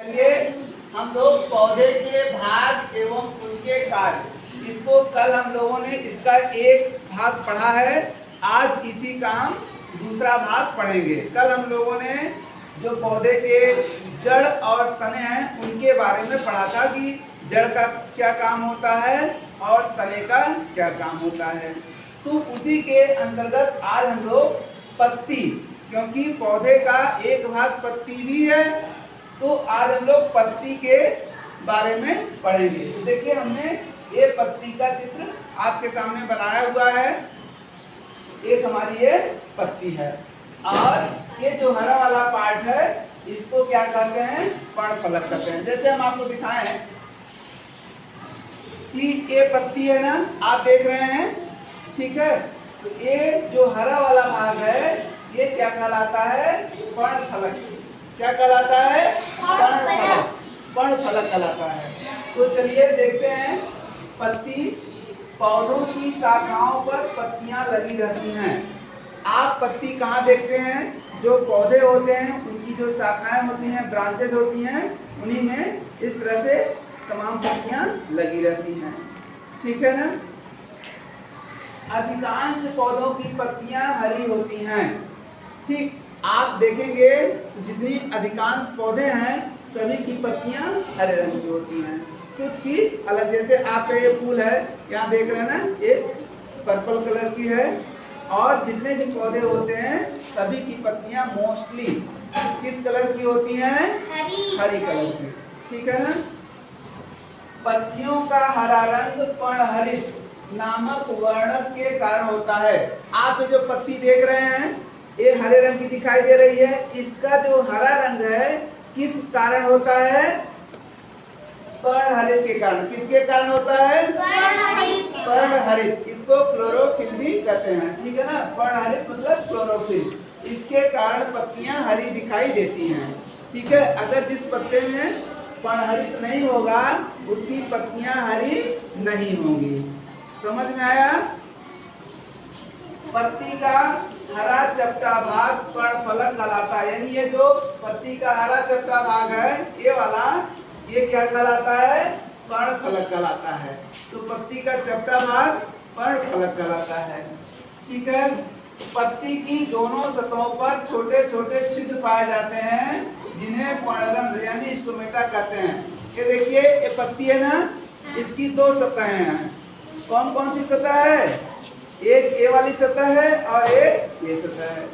चलिए हम लोग पौधे के भाग एवं उनके कार्य, इसको कल हम लोगों ने इसका एक भाग पढ़ा है। आज इसी का हम दूसरा भाग पढ़ेंगे। कल हम लोगों ने जो पौधे के जड़ और तने हैं उनके बारे में पढ़ा था कि जड़ का क्या काम होता है और तने का क्या काम होता है। तो उसी के अंतर्गत आज हम लोग पत्ती, क्योंकि पौधे का एक भाग पत्ती भी है, तो आज हम लोग पत्ती के बारे में पढ़ेंगे। तो देखिए हमने ये पत्ती का चित्र आपके सामने बनाया हुआ है। एक हमारी ये पत्ती है और ये जो हरा वाला पार्ट है इसको क्या कहते हैं, पर्णफलक कहते हैं। जैसे हम आपको दिखाएं कि ये पत्ती है ना, आप देख रहे हैं, ठीक है। तो ये जो हरा वाला भाग है ये क्या कहलाता है, पर्णफलक। क्या कहलाता है, पर्णफलक। पर्णफलक कहलाता है। तो चलिए देखते हैं। पत्ती, पौधों की शाखाओं पर पत्तियां लगी रहती हैं। आप पत्ती कहाँ देखते हैं, जो पौधे होते हैं उनकी जो शाखाएं होती हैं, ब्रांचेज होती हैं, उन्हीं में इस तरह से तमाम पत्तियां लगी रहती हैं, ठीक है ना। अधिकांश पौधों की पत्तियां हरी होती हैं, ठीक। आप देखेंगे जितनी अधिकांश पौधे हैं सभी की पत्तियां हरे रंग की होती हैं, कुछ की अलग। जैसे आपका ये फूल है, यहाँ देख रहे हैं ना, ये पर्पल कलर की है। और जितने भी पौधे होते हैं सभी की पत्तियां मोस्टली किस कलर की होती हैं, हरी कलर की, ठीक है ना। पत्तियों का हरा रंग पर्णहरित नामक वर्णक के कारण होता है। आप ये जो पत्ती देख रहे हैं ये हरे रंग की दिखाई दे रही है। इसका जो हरा रंग है किस कारण होता है, पर्णहरित के कारण। किसके कारण होता है, पर्णहरित। इसको क्लोरोफिल भी कहते हैं, ठीक है ना। पर्णहरित मतलब क्लोरोफिल। इसके कारण पत्तियां हरी दिखाई देती हैं, ठीक है। अगर जिस पत्ते में पर्णहरित नहीं होगा उसकी पत्तियां हरी नहीं होंगी। समझ में आया। पत्ती का हरा चपटा भाग पर्णफलक कहलाता है। यानी ये जो पत्ती का हरा चपटा भाग है ये वाला, ये क्या कहलाता है, पर्णफलक कहलाता है। तो पत्ती का चपटा भाग पर्णफलक कहलाता है, ठीक है। पत्ती की दोनों सतहों पर छोटे छोटे छिद्र पाए जाते हैं जिन्हें पर्णरंध्र यानी स्टोमेटा कहते हैं। ये देखिए ये पत्ती है ना, इसकी दो सतहें हैं। कौन कौन सी सतह है, एक ये वाली सतह है और एक ये सतह है।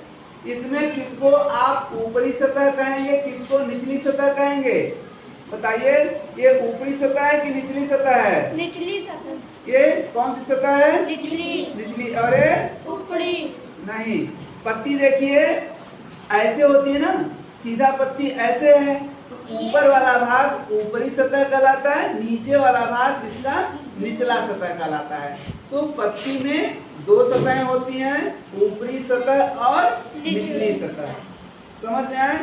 इसमें किसको आप ऊपरी सतह कहेंगे, किसको निचली सतह कहेंगे, बताइए। ये ऊपरी सतह है कि निचली सतह है, निचली सतह। ये कौन सी सतह है, निचली। और ये ऊपरी नहीं। पत्ती देखिए ऐसे होती है ना, सीधा पत्ती ऐसे है, तो ऊपर वाला भाग ऊपरी सतह कहलाता है, नीचे वाला भाग जिसका निचला सतह कहलाता है। तो पत्ती में दो सतहें होती हैं, ऊपरी सतह और निचली सतह। समझ में आए।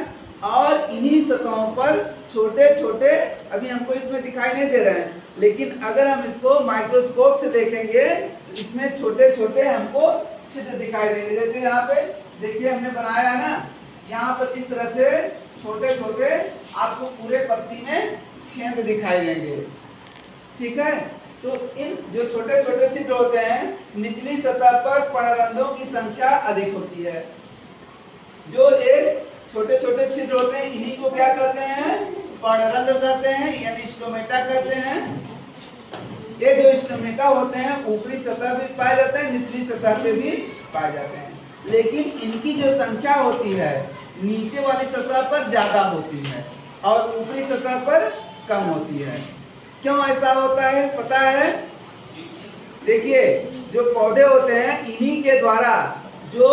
और इन्हीं सतहों पर छोटे छोटे, अभी हमको इसमें दिखाई नहीं दे रहे हैं, लेकिन अगर हम इसको माइक्रोस्कोप से देखेंगे तो इसमें छोटे छोटे हमको छिद्र दिखाई देंगे। जैसे यहाँ पे देखिए हमने बनाया है ना, यहाँ पर इस तरह से छोटे छोटे आपको पूरे पत्ती में छेद दिखाई देंगे, ठीक है। तो इन जो छोटे छोटे छिद्र होते हैं, निचली सतह पर पर्णरंध्रों की संख्या अधिक होती है। जो ये छोटे छोटे छिद्र होते हैं इन्हीं को क्या कहते हैं, पर्णरंध्र कहते हैं, यानी स्टोमेटा कहते हैं। ये जो स्टोमेटा होते हैं ऊपरी सतह पे पाए जाते हैं, निचली सतह पे भी पाए जाते हैं, लेकिन इनकी जो संख्या होती है नीचे वाली सतह पर ज्यादा होती है और ऊपरी सतह पर कम होती है। क्यों ऐसा होता है पता है। देखिए जो पौधे होते हैं इन्हीं के द्वारा जो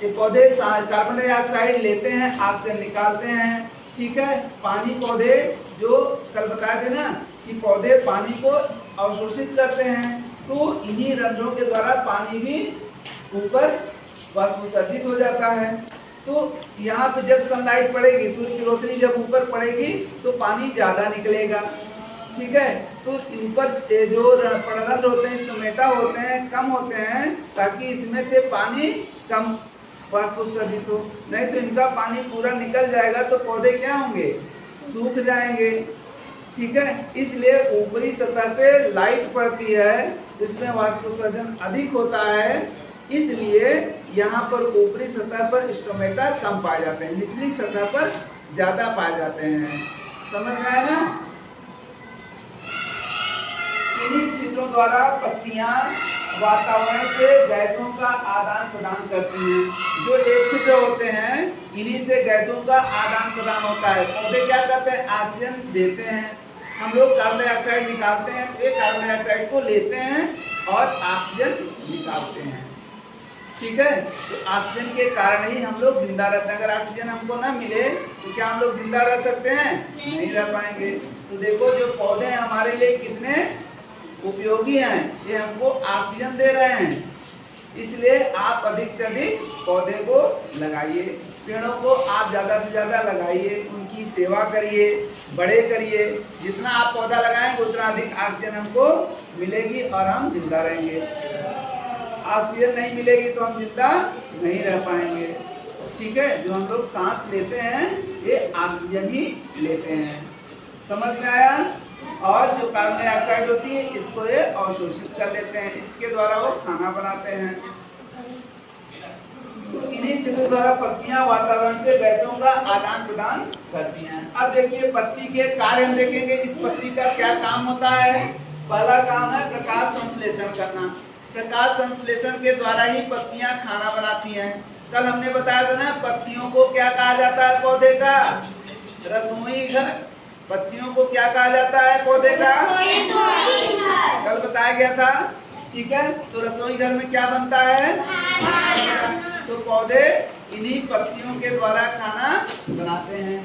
ये पौधे कार्बन डाइऑक्साइड लेते हैं, ऑक्सीजन निकालते हैं, ठीक है। पानी पौधे जो कल बताए थे ना कि पौधे पानी को अवशोषित करते हैं, तो इन्हीं रंध्रों के द्वारा पानी भी ऊपर वाष्पोत्सर्जित हो जाता है। तो यहाँ पे जब सनलाइट पड़ेगी, सूर्य की रोशनी जब ऊपर पड़ेगी तो पानी ज्यादा निकलेगा, ठीक है। तो ऊपर जो पर्णरंध्र होते हैं, स्टोमेटा होते हैं, कम होते हैं ताकि इसमें से पानी कम वाष्पोत्सर्जित हो, नहीं तो इनका पानी पूरा निकल जाएगा तो पौधे क्या होंगे, सूख जाएंगे। ठीक है, इसलिए ऊपरी सतह पे लाइट पड़ती है, इसमें वाष्पोत्सर्जन अधिक होता है, इसलिए यहाँ पर ऊपरी सतह पर स्टोमेटा कम पाए जाते हैं, निचली सतह पर ज्यादा पाए जाते हैं। समझ में आया ना? इन्हीं छिद्रों द्वारा पत्तियां वातावरण से गैसों का आदान प्रदान करती हैं। जो एक छिद्र होते हैं, इन्हीं से गैसों का आदान प्रदान होता है। पौधे क्या करते हैं, ऑक्सीजन देते हैं, हम लोग कार्बन डाइऑक्साइड निकालते हैं, तो ये कार्बन डाइऑक्साइड को लेते हैं और ऑक्सीजन निकालते हैं। ठीक है, तो ऑक्सीजन के कारण ही हम लोग जिंदा रहते हैं। अगर ऑक्सीजन हमको ना मिले तो क्या हम लोग जिंदा रह सकते हैं, नहीं रह पाएंगे। तो देखो जो पौधे हमारे लिए कितने उपयोगी हैं, ये हमको ऑक्सीजन दे रहे हैं, इसलिए आप अधिक से अधिक पौधे को लगाइए, पेड़ों को आप ज्यादा से ज्यादा लगाइए, उनकी सेवा करिए, बड़े करिए। जितना आप पौधा लगाएंगे उतना अधिक ऑक्सीजन हमको मिलेगी और हम जिंदा रहेंगे। ऑक्सीजन नहीं मिलेगी तो हम जिंदा नहीं रह पाएंगे। ठीक है, जो हम लोग सांस लेते हैं ये ऑक्सीजन ही लेते हैं। समझ में आया? और जो कार्बन डाइऑक्साइड होती है इसको ये अवशोषित कर लेते हैं, इसके द्वारा वो खाना बनाते हैं। तो इन्हीं छिद्रों द्वारा पत्तियां वातावरण से गैसों का आदान प्रदान करती हैं। अब देखिए पत्ती के कार्य हम देखेंगे, इस पत्ती का क्या काम होता है। पहला काम है प्रकाश संश्लेषण करना। प्रकाश संश्लेषण के द्वारा ही पत्तियां खाना बनाती हैं। कल हमने बताया था ना, पत्तियों को क्या कहा जाता है पौधे का, रसोई घर। पत्तियों को क्या कहा जाता है पौधे का, कल बताया गया था। ठीक है, तो रसोई घर में क्या बनता है, तो पौधे इन्हीं पत्तियों के द्वारा खाना बनाते हैं।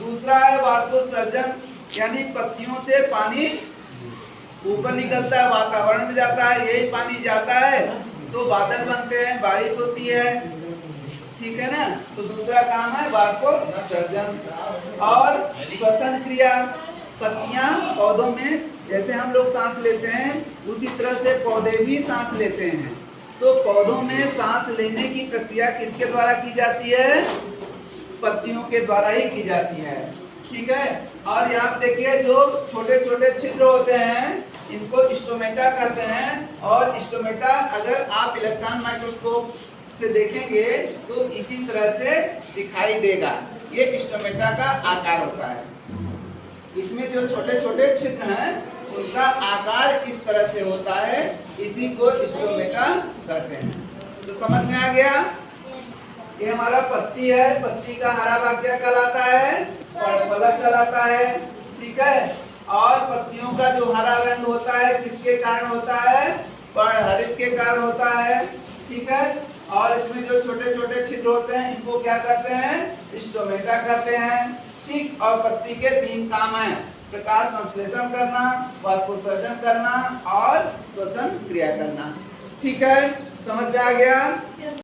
दूसरा है वाष्पोत्सर्जन, यानी पत्तियों से पानी ऊपर निकलता है, वातावरण में जाता है, यही पानी जाता है तो बादल बनते हैं, बारिश होती है। ठीक है ना, तो दूसरा काम है वाष्पोत्सर्जन। और श्वसन क्रिया, पत्तियां पौधों में जैसे हम लोग सांस लेते हैं उसी तरह से पौधे भी सांस लेते हैं। तो पौधों में सांस लेने की प्रक्रिया किसके द्वारा की जाती है, पत्तियों के द्वारा ही की जाती है। ठीक है, और यहाँ देखिए जो छोटे छोटे छिद्र होते हैं इनको स्टोमेटा कहते हैं। और स्टोमेटा अगर आप इलेक्ट्रॉन माइक्रोस्कोप से देखेंगे तो इसी तरह से दिखाई देगा। ये स्टोमेटा का आकार होता है। इसमें जो छोटे छोटे छिद्र हैं उनका आकार इस तरह से होता है, इसी को स्टोमेटा कहते हैं। तो समझ में आ गया? ये हमारा पत्ती है, पत्ती का हरा भाग क्या कहलाता है, पर्णफलक कहलाता है। ठीक है, और पत्तियों का जो हरा रंग होता है किसके कारण होता है, पर्णहरित के कारण होता है। ठीक है, और इसमें जो छोटे छोटे छिद्र होते हैं इनको क्या कहते हैं, स्टोमेटा कहते हैं। ठीक, और पत्ती के 3 काम हैं, प्रकाश संश्लेषण करना, वाष्पोत्सर्जन करना और श्वसन क्रिया करना। ठीक है, समझ में आ गया?